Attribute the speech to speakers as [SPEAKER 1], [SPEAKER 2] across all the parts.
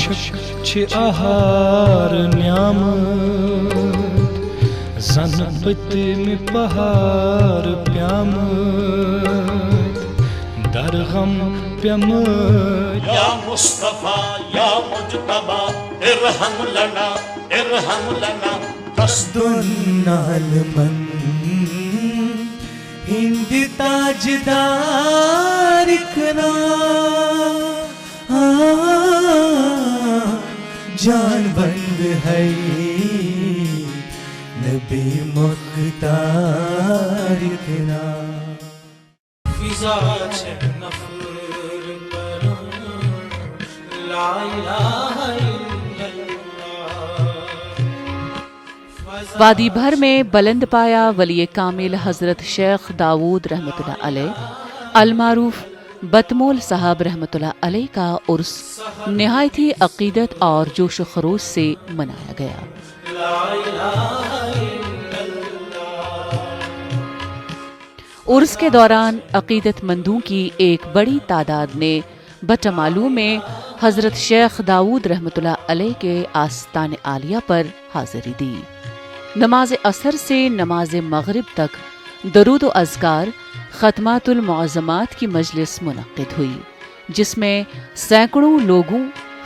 [SPEAKER 1] خوشک چھ آہار نیامت زن پتم پہار پیامت در غم پیامت
[SPEAKER 2] یا مصطفیٰ یا مجتبی ارحم لنا
[SPEAKER 1] دنال من ہند تاجدار کنا جان بند ہے نبی مختار کنا
[SPEAKER 3] فضا چھے نفر پرم لا الہ الا اللہ.
[SPEAKER 4] وادی بھر میں بلند پایا ولی کامل حضرت شیخ داود رحمۃ اللہ علیہ المعروف بتمول صاحب رحمۃ اللہ علیہ کا عرس نہایت ہی عقیدت اور جوش و خروش سے منایا گیا. عرس کے دوران عقیدت مندوں کی ایک بڑی تعداد نے بٹمالو میں حضرت شیخ داود رحمۃ اللہ علیہ کے آستان عالیہ پر حاضری دی. نماز عصر سے نماز مغرب تک درود و اذکار ختمات المعظمات کی مجلس منعقد ہوئی، جس میں سینکڑوں لوگوں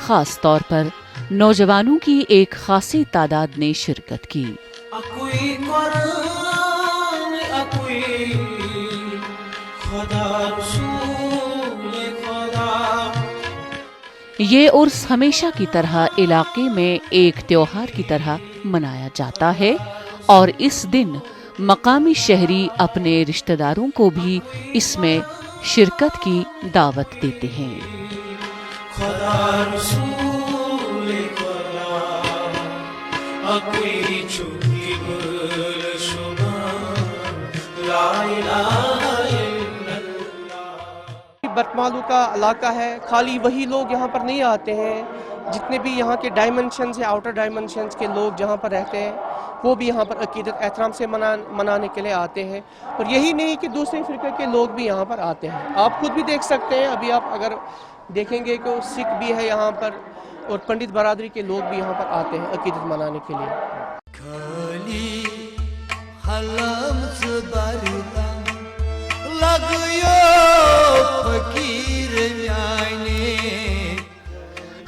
[SPEAKER 4] خاص طور پر نوجوانوں کی ایک خاصی تعداد نے شرکت کی.
[SPEAKER 3] اکوئی قرآن اکوئی خدا رسول خدا.
[SPEAKER 4] یہ عرس ہمیشہ کی طرح علاقے میں ایک تیوہار کی طرح منایا جاتا ہے اور اس دن مقامی شہری اپنے رشتہ داروں کو بھی اس میں شرکت کی دعوت دیتے ہیں.
[SPEAKER 3] خدا رسول خدا اکوئی چھوٹی بل شما لا الہ الا اللہ.
[SPEAKER 5] بٹمالو کا علاقہ ہے، خالی وہی لوگ یہاں پر نہیں آتے ہیں، جتنے بھی یہاں کے ڈائمنشنز ہیں، آؤٹر ڈائمنشنز کے لوگ جہاں پر رہتے ہیں وہ بھی یہاں پر عقیدت احترام سے منانے کے لیے آتے ہیں. اور یہی نہیں کہ دوسرے فرقے کے لوگ بھی یہاں پر آتے ہیں. آپ خود بھی دیکھ سکتے ہیں، ابھی آپ اگر دیکھیں گے کہ سکھ بھی ہے یہاں پر اور پنڈت برادری کے لوگ بھی یہاں پر آتے ہیں عقیدت منانے کے لیے.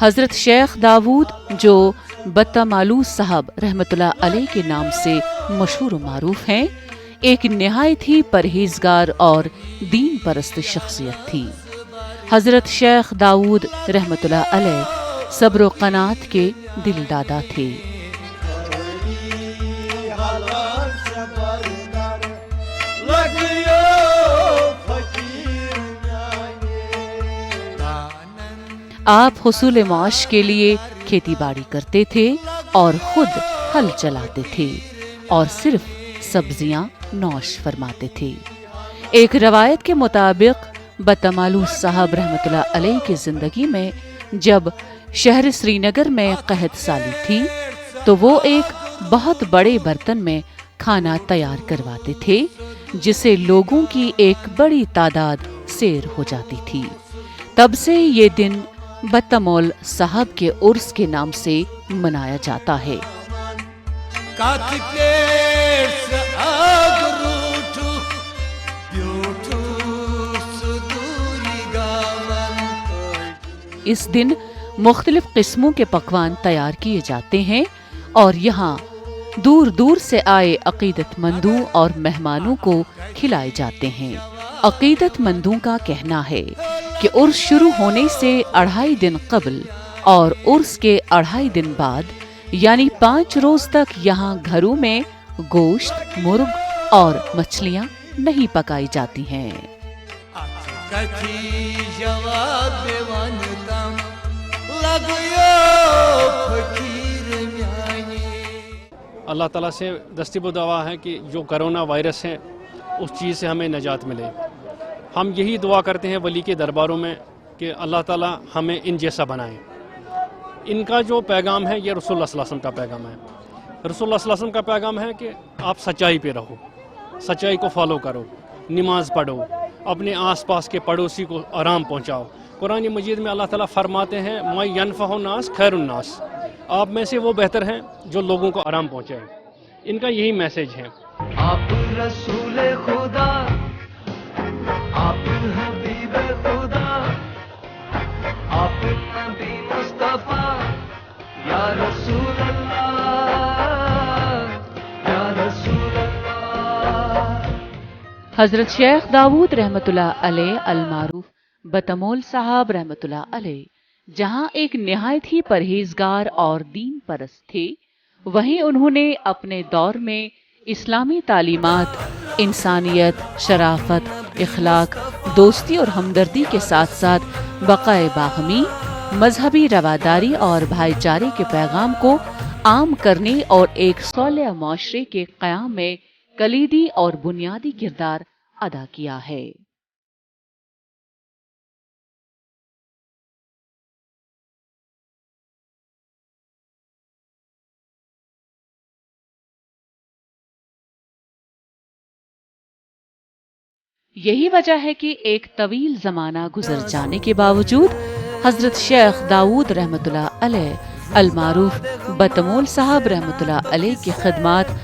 [SPEAKER 4] حضرت شیخ داود جو بتمالو صاحب رحمۃ اللہ علیہ کے نام سے مشہور و معروف ہیں، ایک نہایت ہی پرہیزگار اور دین پرست شخصیت تھی. حضرت شیخ داود رحمۃ اللہ علیہ صبر و قناعت کے دل دادا تھے. آپ حصول معاش کے لیے کھیتی باڑی کرتے تھے اور خود ہل چلاتے تھے اور صرف سبزیاں نوش فرماتے تھے. ایک روایت کے مطابق بتمالو صاحب رحمۃ اللہ علیہ کی زندگی میں جب شہر سری نگر میں قحط سالی تھی تو وہ ایک بہت بڑے برتن میں کھانا تیار کرواتے تھے، جسے لوگوں کی ایک بڑی تعداد سیر ہو جاتی تھی. تب سے یہ دن بتمول صاحب کے عرس کے نام سے منایا جاتا ہے. اس دن مختلف قسموں کے پکوان تیار کیے جاتے ہیں اور یہاں دور دور سے آئے عقیدت مندوں اور مہمانوں کو کھلائے جاتے ہیں. عقیدت مندوں کا کہنا ہے کہ عرس شروع ہونے سے 2.5 دن قبل اور عرس کے 2.5 دن بعد یعنی 5 روز تک یہاں گھروں میں گوشت، مرغ اور مچھلیاں نہیں پکائی جاتی ہیں.
[SPEAKER 6] اللہ تعالیٰ سے دستیب دعا ہے کہ جو کرونا وائرس ہے اس چیز سے ہمیں نجات ملے. ہم یہی دعا کرتے ہیں ولی کے درباروں میں کہ اللہ تعالیٰ ہمیں ان جیسا بنائے. ان کا جو پیغام ہے یہ رسول اللہ صلی اللہ علیہ وسلم کا پیغام ہے. رسول اللہ صلی اللہ علیہ وسلم کا پیغام ہے کہ آپ سچائی پہ رہو، سچائی کو فالو کرو، نماز پڑھو، اپنے آس پاس کے پڑوسی کو آرام پہنچاؤ. कुरान मजीद में अल्लाह ताला फरमाते हैं मै यनफ़अु नास खैरुन्नास, आप में से वो बेहतर हैं जो लोगों को आराम पहुँचाएं। इनका यही मैसेज है।
[SPEAKER 1] आप रसूल खुदा, आप हबीब खुदा, आप नबी मुस्तफा, या रसूल अल्लाह, या रसूल अल्लाह।
[SPEAKER 4] हज़रत शेख दाऊद रहमतुल्लाह अलैह अल-मारूफ बतमोल साहब रहमतुल्लाह अलैह जहां एक निहायत ही परहेजगार और दीन परस्त थे, वहीं उन्होंने अपने दौर में इस्लामी तालीमात, इंसानियत, शराफत, इखलाक, दोस्ती और हमदर्दी के साथ साथ बक़ाए बाहमी, मजहबी रवादारी और भाईचारे के पैगाम को आम करने और एक सौलिया माशरे के क़याम में कलीदी और बुनियादी किरदार अदा किया है। यही वजह है कि एक तवील जमाना गुजर जाने के बावजूद हजरत शेख दाऊद रहमतुल्लाह अलैह अल-मारूफ बतमोल साहब रहमतुल्लाह अलैह की खिदमत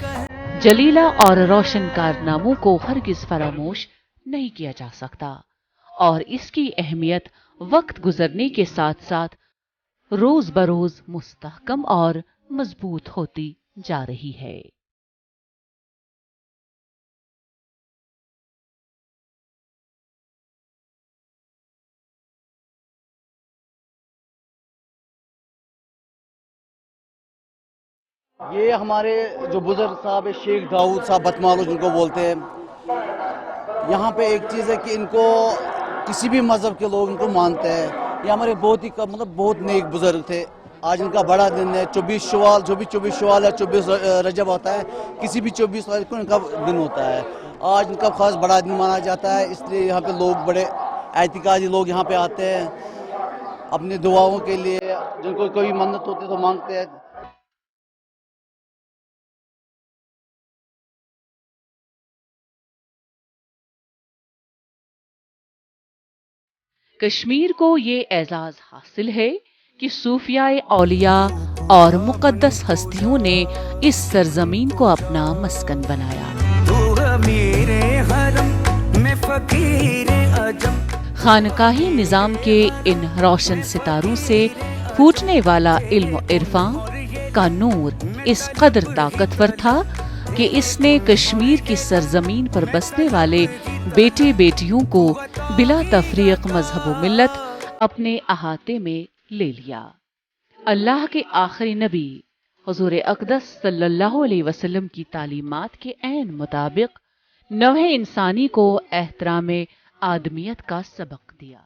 [SPEAKER 4] जलीला और रोशन कारनामों को हरगिज फरामोश नहीं किया जा सकता, और इसकी अहमियत वक्त गुजरने के साथ साथ रोज बरोज मुस्तहकम और मजबूत होती जा रही है।
[SPEAKER 7] ये हमारे जो बुजुर्ग साहब है शेख दाऊद साहब बतमालू जिनको बोलते हैं, यहाँ पे एक चीज़ है कि इनको किसी भी मज़हब के लोग इनको मानते हैं। ये हमारे बहुत ही मतलब बहुत नेक बुजुर्ग थे। आज इनका बड़ा दिन है 24 शवाल, जो भी 24 शवाल है 24 रजब आता है, किसी भी 24 तारीख को इनका दिन होता है। आज इनका खास बड़ा दिन माना जाता है, इसलिए यहाँ पे लोग बड़े एतिकादी लोग यहाँ पे आते हैं अपनी दुआओं के लिए, जिनको कोई मन्नत होती है तो मांगते हैं।
[SPEAKER 4] कश्मीर को ये एजाज हासिल है कि सूफियाए औलिया और मुकद्दस हस्तियों ने इस सरजमीन को अपना मस्कन बनाया। खानकाही निजाम के इन रोशन सितारों से फूटने वाला इल्म इरफान का नूर इस कदर ताकतवर था कि इसने कश्मीर की सरजमीन पर बसने वाले बेटे बेटियों को बिला तफरीक मजहब व मिल्लत अपने अहाते में ले लिया। अल्लाह के आखिरी नबी हुजूर अक़दस सल्लल्लाहु अलैहि वसल्लम की तालीमात के ऐन मुताबिक नौहे इंसानी को एहतराम आदमियत का सबक दिया।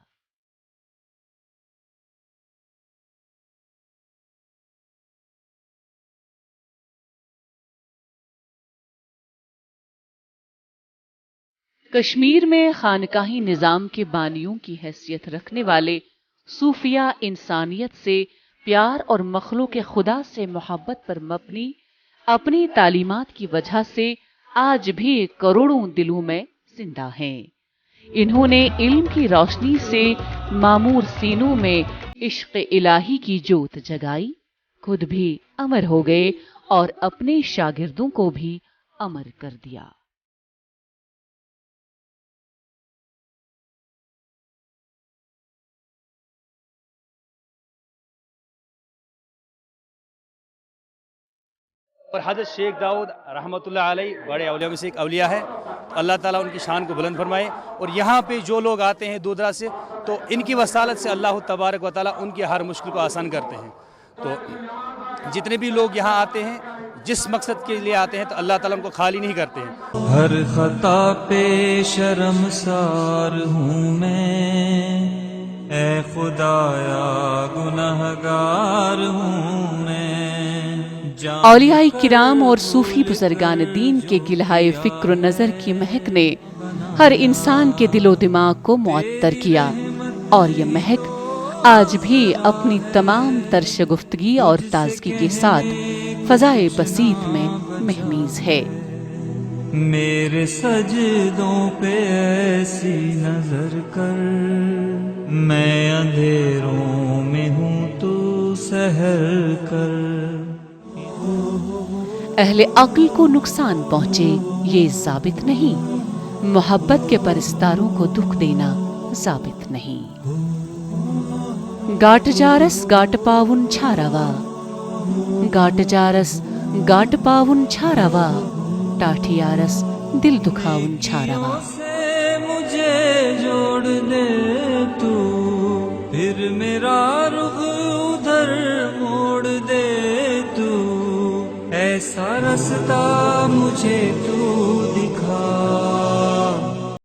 [SPEAKER 4] कश्मीर में खानकाही निज़ाम के बानियों की हैसियत रखने वाले सूफिया इंसानियत से प्यार और मखलूक खुदा से मोहब्बत पर मबनी अपनी तालीमात की वजह से आज भी करोड़ों दिलों में जिंदा हैं। इन्होंने इल्म की रोशनी से मामूर सीनों में इश्क इलाही की जोत जगाई, खुद भी अमर हो गए और अपने शागिर्दों को भी अमर कर दिया।
[SPEAKER 8] और हज़रत शेख दाऊद रहमतुल्लाह अलैह बड़े औलिया में से एक औलिया है। अल्लाह ताला उनकी शान को बुलंद फरमाए। और यहाँ पे जो लोग आते हैं दूर दराज से, तो इनकी वसालत से अल्लाह तबारक व तआला उनकी हर मुश्किल को आसान करते हैं। तो जितने भी लोग यहाँ आते हैं, जिस मकसद के लिए आते हैं, तो अल्लाह ताला उनको खाली नहीं करते हैं।
[SPEAKER 1] हर खता पे शर्मसार हूँ मैं, ऐ खुदाया गुनहगार हूँ मैं।
[SPEAKER 4] औलियाए किराम और सूफी बुजुर्गान दीन के गिलहाए फिक्र नजर की महक ने हर इंसान के दिलो दिमाग को मुअत्तर किया, और ये महक आज भी अपनी तमाम तर शगुफ्तगी और ताजगी के साथ फजाए बसीत में महमीज है।
[SPEAKER 1] मेरे सजदों पे ऐसी नजर कर, میں اندھیروں میں ہوں تو سحر کر.
[SPEAKER 4] اہل عقل کو نقصان پہنچے یہ ثابت نہیں، محبت کے پرستاروں کو دکھ دینا ثابت نہیں. گاٹ جارس گاٹ پاون چھاروا، گاٹ جارس گاٹ پاون چھاروا، ٹاٹھیارس دل دکھاون چھاروا.
[SPEAKER 1] سے مجھے جوڑ دے تو، پھر میرا رخ ادھر موڑ دے تو، ایسا رستہ مجھے تو